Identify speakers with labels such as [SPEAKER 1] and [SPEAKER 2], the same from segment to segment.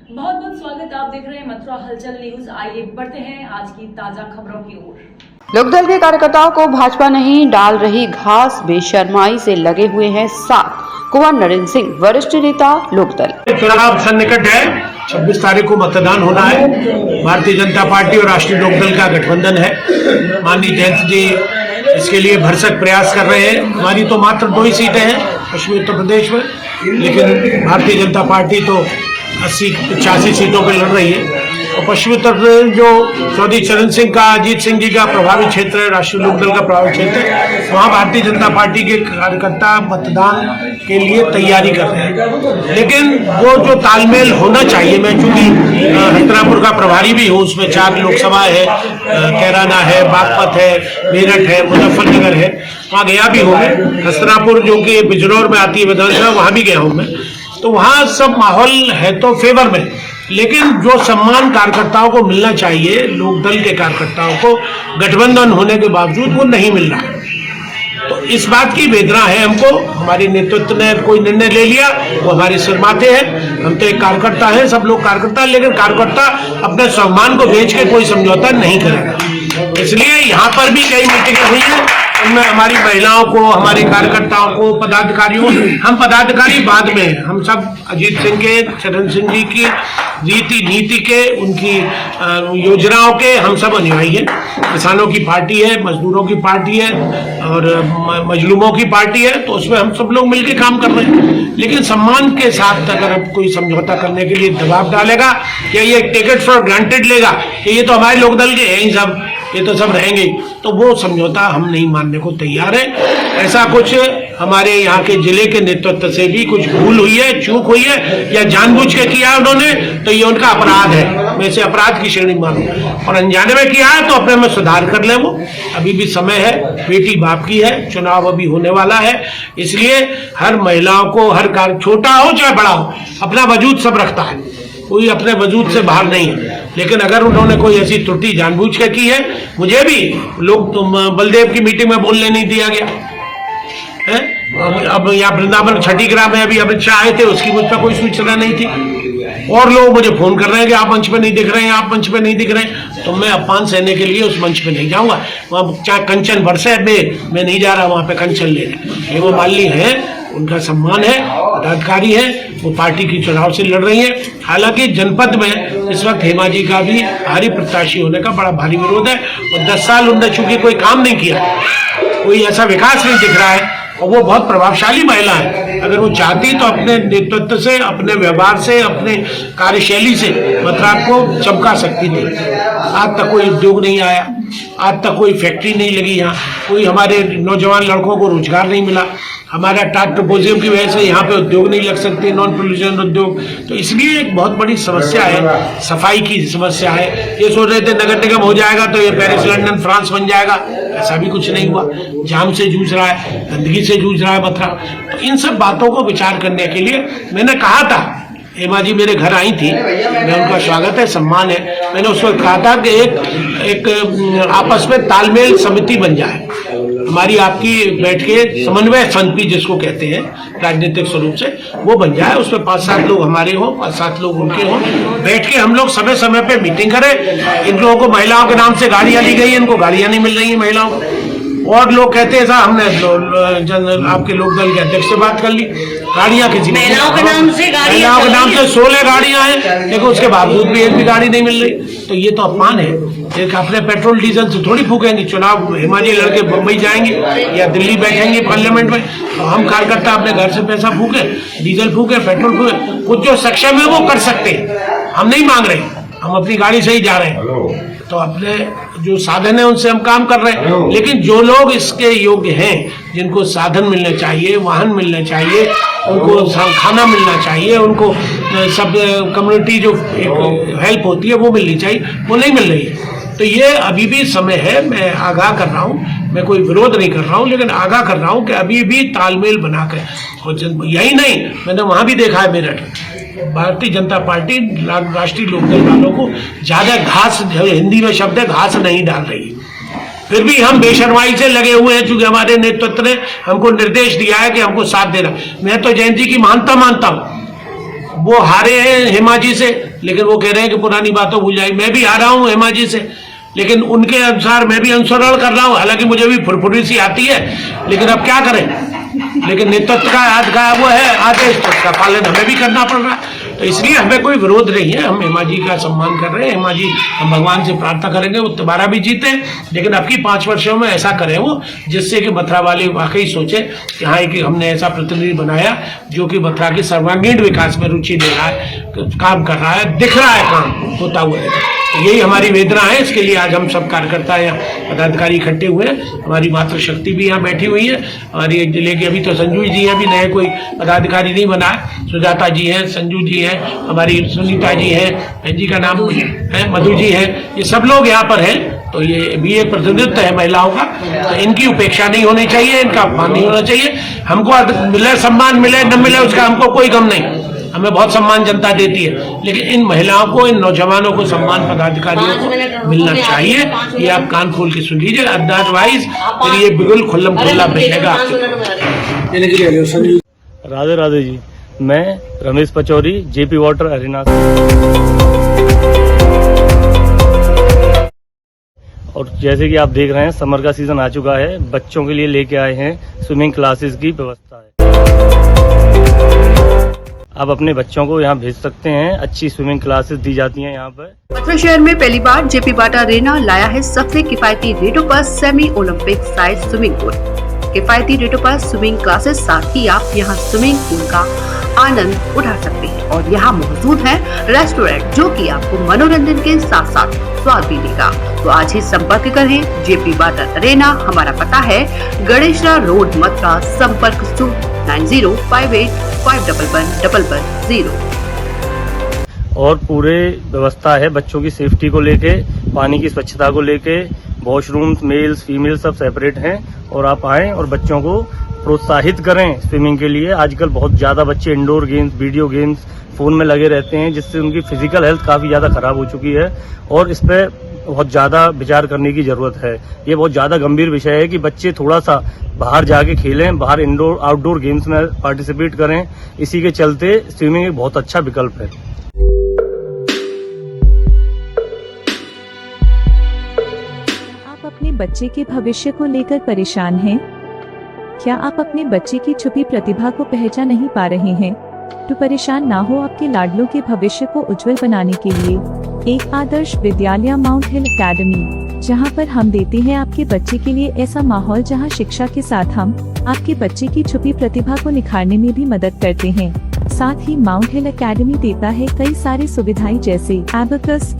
[SPEAKER 1] बहुत बहुत स्वागत। आप देख रहे हैं मथुरा हलचल न्यूज। आइए बढ़ते हैं आज की ताजा खबरों की ओर।
[SPEAKER 2] लोकदल के कार्यकर्ताओं को भाजपा नहीं डाल रही घास, बेशर्माई से लगे हुए हैं साथ कुंवर नरेंद्र सिंह, वरिष्ठ नेता लोकदल।
[SPEAKER 3] चुनाव सन्निकट है, 26 तारीख को मतदान होना है। भारतीय जनता पार्टी और राष्ट्रीय लोकदल का गठबंधन है। माननीय जयंत जी इसके लिए भरसक प्रयास कर रहे हैं। हमारी तो मात्र 2 ही सीटें हैं पश्चिमी उत्तर प्रदेश में, लेकिन भारतीय जनता पार्टी तो 80-85 सीटों पर लड़ रही है। और पश्चिमी उत्तर प्रदेश जो चौधरी चरण सिंह का, अजीत सिंह जी का प्रभावित क्षेत्र है, राष्ट्रीय लोकदल का प्रभावित क्षेत्र है, वहाँ भारतीय जनता पार्टी के कार्यकर्ता मतदान के लिए तैयारी कर रहे हैं। लेकिन वो जो तालमेल होना चाहिए, मैं चूंकि हस्तनापुर का प्रभारी भी हूँ, उसमें 4 लोकसभा है, कैराना है, बागपत है, मेरठ है, मुजफ्फरनगर है, वहाँ गया भी हूँ मैं। हस्तनापुर जो कि बिजनौर में आती है विधानसभा, वहाँ भी गया हूँ मैं। तो वहाँ सब माहौल है तो फेवर में, लेकिन जो सम्मान कार्यकर्ताओं को मिलना चाहिए, लोकदल के कार्यकर्ताओं को गठबंधन होने के बावजूद वो नहीं मिल रहा है। तो इस बात की वेदना है हमको। हमारे नेतृत्व ने कोई निर्णय ले लिया, वो हमारे सिर माथे है। हम तो एक कार्यकर्ता हैं, सब लोग कार्यकर्ता, लेकिन कार्यकर्ता अपने सम्मान को बेच के कोई समझौता नहीं करेगा। इसलिए यहाँ पर भी कई मीटिंगें हुई हैं, उनमें हमारी महिलाओं को, हमारे कार्यकर्ताओं को, पदाधिकारियों, हम पदाधिकारी बाद में, हम सब अजीत सिंह के, चरण सिंह जी की रीति नीति के, उनकी योजनाओं के हम सब अनुयायी हैं। किसानों की पार्टी है, मजदूरों की पार्टी है और मजलूमों की पार्टी है, तो उसमें हम सब लोग मिलकर काम कर रहे हैं। लेकिन सम्मान के साथ अगर अब कोई समझौता करने के लिए दबाव डालेगा या ये टिकट फॉर ग्रांटेड लेगा कि ये तो हमारे लोकदल के हैं ही सब, ये तो सब रहेंगे, तो वो समझौता हम नहीं मानने को तैयार है। ऐसा कुछ हमारे यहाँ के जिले के नेतृत्व से भी कुछ भूल हुई है, चूक हुई है, या जानबूझ के किया उन्होंने, तो ये उनका अपराध है। मैं इसे अपराध की श्रेणी मानूं। और अनजाने में किया है तो अपने में सुधार कर ले। वो अभी भी समय है, बेटी बाप की है, चुनाव अभी होने वाला है। इसलिए हर महिलाओं को, हर कार्य छोटा हो चाहे बड़ा हो, अपना वजूद सब रखता है, कोई अपने वजूद से बाहर नहीं है। लेकिन अगर उन्होंने कोई ऐसी त्रुटि जानबूझ के की है, मुझे भी लोग बलदेव की मीटिंग में बोलने नहीं दिया गया है। अब यहाँ वृंदावन छठी ग्राम में अभी अमित शाह आए थे, उसकी मुझ पर कोई सूचना नहीं थी। और लोग मुझे फोन कर रहे हैं कि आप मंच पे नहीं दिख रहे हैं, आप मंच पे नहीं दिख रहे हैं, तो मैं अपमान सहने के लिए उस मंच पे नहीं जाऊंगा। वहाँ चाहे कंचन बरसे मैं नहीं जा रहा वहाँ पे कंचन लेने। ये वो माली है, उनका सम्मान है, पदाधिकारी है, वो पार्टी की चुनाव से लड़ रही है। हालांकि जनपद में इस वक्त हेमा जी का भी भारी प्रत्याशी होने का बड़ा भारी विरोध है। और 10 साल उन्होंने चूंकि कोई काम नहीं किया, कोई ऐसा विकास नहीं दिख रहा है, और वो बहुत प्रभावशाली महिला है। अगर वो चाहती तो अपने नेतृत्व से, अपने व्यवहार से, अपने कार्यशैली से मथुरा को चमका सकती थी। आज तक कोई उद्योग नहीं आया, आज तक कोई फैक्ट्री नहीं लगी, यहाँ कोई हमारे नौजवान लड़कों को रोजगार नहीं मिला। हमारा टाट टोपोजियम की वजह से यहाँ पे उद्योग नहीं लग सकते, नॉन प्रोल्यूशन उद्योग। तो इसलिए एक बहुत बड़ी समस्या है, सफाई की समस्या है। ये सोच रहे थे नगर निगम हो जाएगा तो ये पेरिस, लंदन, फ्रांस बन जाएगा, ऐसा भी कुछ नहीं हुआ। जाम से जूझ रहा है, गंदगी से जूझ रहा है मथुरा। तो इन सब बातों को विचार करने के लिए मैंने कहा था, हेमा जी मेरे घर आई थी, मैं उनका स्वागत है, सम्मान है। मैंने उस वक्त कहा था कि एक आपस में तालमेल समिति बन जाए, हमारी आपकी बैठ के समन्वय समिति जिसको कहते हैं राजनीतिक स्वरूप से, वो बन जाए। उसमें 5-7 लोग हमारे हों, 5-7 लोग उनके हों, बैठ के हम लोग समय समय पे मीटिंग करें। इन लोगों को महिलाओं के नाम से गाड़ियां ली गई, इनको गाड़ियां नहीं मिल रही है महिलाओं को। और लोग कहते हैं साहब हमने आपके लोकदल के अध्यक्ष से बात कर ली, गाड़ियां किसी
[SPEAKER 1] महिलाओं के नाम से
[SPEAKER 3] 16 गाड़ियां हैं, लेकिन उसके बावजूद भी एक भी गाड़ी नहीं मिल रही। तो ये तो अपमान है। एक अपने पेट्रोल डीजल से थोड़ी फूकेंगे। चुनाव हिमाचल लड़के बम्बई जाएंगे या दिल्ली बैठेंगे पार्लियामेंट में, तो हम कार्यकर्ता अपने घर से पैसा फूके, डीजल फूके, पेट्रोल फूके। कुछ जो सक्षम है वो कर सकते हैं, हम नहीं मांग रहे, हम अपनी गाड़ी से ही जा रहे हैं। तो अपने जो साधन है उनसे हम काम कर रहे हैं। लेकिन जो लोग इसके योग्य हैं, जिनको साधन मिलने चाहिए, वाहन मिलने चाहिए, उनको खाना मिलना चाहिए, उनको सब कम्युनिटी जो एक हेल्प होती है वो मिलनी चाहिए, वो नहीं मिल रही है। तो ये अभी भी समय है। मैं आगाह कर रहा हूँ, मैं कोई विरोध नहीं कर रहा हूँ, लेकिन आगाह कर रहा हूँ कि अभी भी तालमेल बनाकर, और यही नहीं, मैंने वहाँ भी देखा है मेरठ, भारतीय जनता पार्टी राष्ट्रीय लोकदल वालों को ज्यादा घास, हिंदी में शब्द है घास, नहीं डाल रही। फिर भी हम बेशर्माई से लगे हुए हैं, क्योंकि हमारे नेतृत्व ने हमको निर्देश दिया है कि हमको साथ देना। मैं तो जयंत जी की मानता हूँ, वो हारे हैं हेमा जी से, लेकिन वो कह रहे हैं कि पुरानी बातों भूल जाए। मैं भी हारा हूं हेमा जी से, लेकिन उनके अनुसार मैं भी अनुसरण कर रहा हूं, हालांकि मुझे भी फुरफुरी सी आती है, लेकिन अब क्या करें। लेकिन नेतृत्व का हाथ का वो है आदेश, तो उसका पालन हमें भी करना पड़ रहा है। तो इसलिए हमें कोई विरोध नहीं है, हम हेमा जी का सम्मान कर रहे हैं। हेमा जी, हम भगवान से प्रार्थना करेंगे वो दोबारा भी जीते, लेकिन अब की 5 वर्षों में ऐसा करें वो, जिससे कि मथुरा वाले वाकई सोचे कि हाँ कि हमने ऐसा प्रतिनिधि बनाया जो कि मथुरा के सर्वांगीण विकास में रुचि ले रहा है, काम कर रहा है, दिख रहा है काम होता हुआ है। तो यही हमारी वेदना है। इसके लिए आज हम सब कार्यकर्ता यहाँ पदाधिकारी इकट्ठे हुए हैं। हमारी मातृशक्ति भी यहाँ बैठी हुई है, हमारी जिले के अभी तो संजू जी अभी नए कोई पदाधिकारी नहीं बना है, सुजाता जी है, संजू जी है, हमारी सुनीता जी है, जी का नाम है मधु जी है, ये सब लोग यहाँ पर हैं। तो ये भी एक प्रतिनिधित्व है महिलाओं का, तो इनकी उपेक्षा नहीं होनी चाहिए, इनका अपमान नहीं होना चाहिए। हमको मिले सम्मान मिले न मिले उसका हमको कोई गम नहीं, हमें बहुत सम्मान जनता देती है, लेकिन इन महिलाओं को, इन नौजवानों को सम्मान पदाधिकारियों को मिलना चाहिए। ये आप कान खोल के सुन लीजिए, अदरवाइज फिर ये बिल्कुल खुल्लम खुल्ला बचेगा।
[SPEAKER 4] राधे राधे जी, मैं Ramesh Pachauri, JP water Arena. और जैसे कि आप देख रहे हैं समर का सीजन आ चुका है, बच्चों के लिए लेके आए हैं स्विमिंग क्लासेस की व्यवस्था है। आप अपने बच्चों को यहाँ भेज सकते हैं, अच्छी स्विमिंग क्लासेस दी जाती हैं यहाँ पर।
[SPEAKER 2] मथुरा शहर में पहली बार जेपी वाटर अरेना लाया है सबसे किफायती रेटों पर semi Olympic size swimming pool. किफायती रेटों पर स्विमिंग क्लासेस, साथ ही आप यहाँ स्विमिंग पूल का आनंद उठा सकते हैं। और यहाँ मौजूद है रेस्टोरेंट, जो कि आपको मनोरंजन के साथ साथ स्वाद भी देगा। तो आज ही संपर्क करें जेपी वाटर अरेना। हमारा पता है गणेशरा रोड, मथुरा। संपर्क 9058511110।
[SPEAKER 4] और पूरे व्यवस्था है बच्चों की सेफ्टी को लेके, पानी की स्वच्छता को लेके, वॉशरूम्स मेल्स फीमेल सब सेपरेट हैं। और आप आएं और बच्चों को प्रोत्साहित करें स्विमिंग के लिए। आजकल बहुत ज़्यादा बच्चे indoor games, video games, phone में लगे रहते हैं, जिससे उनकी फिजिकल हेल्थ काफ़ी ज़्यादा ख़राब हो चुकी है और इस पर बहुत ज़्यादा विचार करने की ज़रूरत है। ये बहुत ज़्यादा गंभीर विषय है कि बच्चे थोड़ा सा बाहर जाके खेलें, बाहर इंडोर आउटडोर गेम्स में पार्टिसिपेट करें। इसी के चलते स्विमिंग एक बहुत अच्छा विकल्प है।
[SPEAKER 5] आप अपने बच्चे के भविष्य को लेकर परेशान हैं? क्या आप अपने बच्चे की छुपी प्रतिभा को पहचान नहीं पा रहे हैं? तो परेशान ना हो, आपके लाडलों के भविष्य को उज्जवल बनाने के लिए एक आदर्श विद्यालय माउंट हिल एकेडमी, जहां पर हम देते हैं आपके बच्चे के लिए ऐसा माहौल जहां शिक्षा के साथ हम आपके बच्चे की छुपी प्रतिभा को निखारने में भी मदद करते हैं। साथ ही माउंट हिल एकेडमी देता है कई सारी सुविधाएं जैसे एबेकस,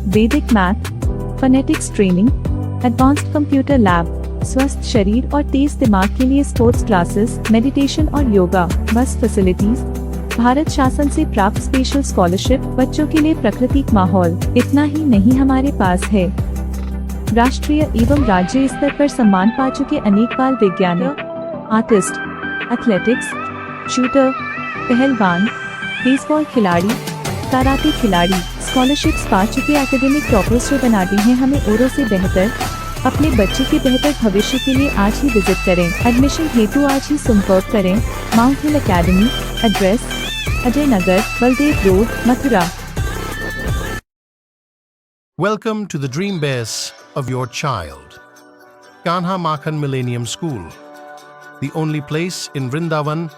[SPEAKER 5] वैदिक math, phonetics training, advanced computer lab, स्वस्थ शरीर और तेज दिमाग के लिए स्पोर्ट्स क्लासेस, मेडिटेशन और योगा, बस फैसिलिटीज, भारत शासन से प्राप्त स्पेशल स्कॉलरशिप, बच्चों के लिए प्राकृतिक माहौल। इतना ही नहीं, हमारे पास है राष्ट्रीय एवं राज्य स्तर पर सम्मान पा चुके अनेक बाल वैज्ञानिक, आर्टिस्ट, एथलेटिक्स, शूटर, पहलवान, बेसबॉल खिलाड़ी, कराटे खिलाड़ी, स्कॉलरशिप्स पा चुके एकेडमिक टॉपर्स जो बनाते हैं हमें औरों से बेहतर। अपने बच्चे के बेहतर भविष्य के लिए आज ही विजिट करें। एडमिशन हेतु आज ही संपर्क करें। Mount hill academy, address Ajay Nagar, Baldev road, Mathura.
[SPEAKER 6] Welcome to the dream base of your child, Kanha Makhan Millennium School, the only place in Vrindavan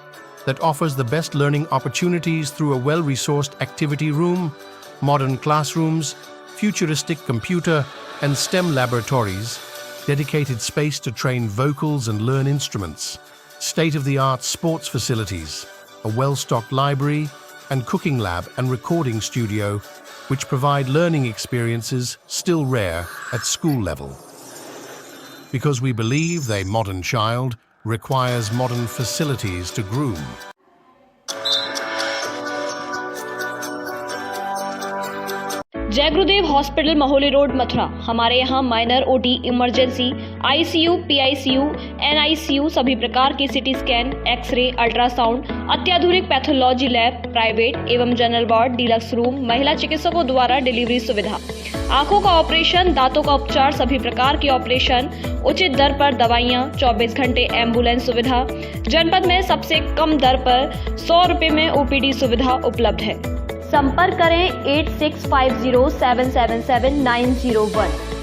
[SPEAKER 6] that offers the best learning opportunities through a well-resourced activity room, modern classrooms, futuristic computer and STEM laboratories, dedicated space to train vocals and learn instruments, state-of-the-art sports facilities, a well-stocked library and cooking lab and recording studio, which provide learning experiences still rare at school level. Because we believe a modern child requires modern facilities to groom.
[SPEAKER 7] जय गुरुदेव hospital, Maholi road, Mathura. हमारे यहाँ minor, OT, emergency, ICU, PICU, NICU, सभी प्रकार के CT scan, x ray, ultrasound, अत्याधुनिक pathology lab, private एवं general ward, deluxe room, महिला चिकित्सकों द्वारा डिलीवरी सुविधा, आंखों का ऑपरेशन, दांतों का उपचार, सभी प्रकार के ऑपरेशन, उचित दर पर दवाइयां, 24 घंटे एम्बुलेंस सुविधा। जनपद में सबसे कम दर पर 100 रुपए में OPD सुविधा उपलब्ध है। संपर्क करें 8650777901।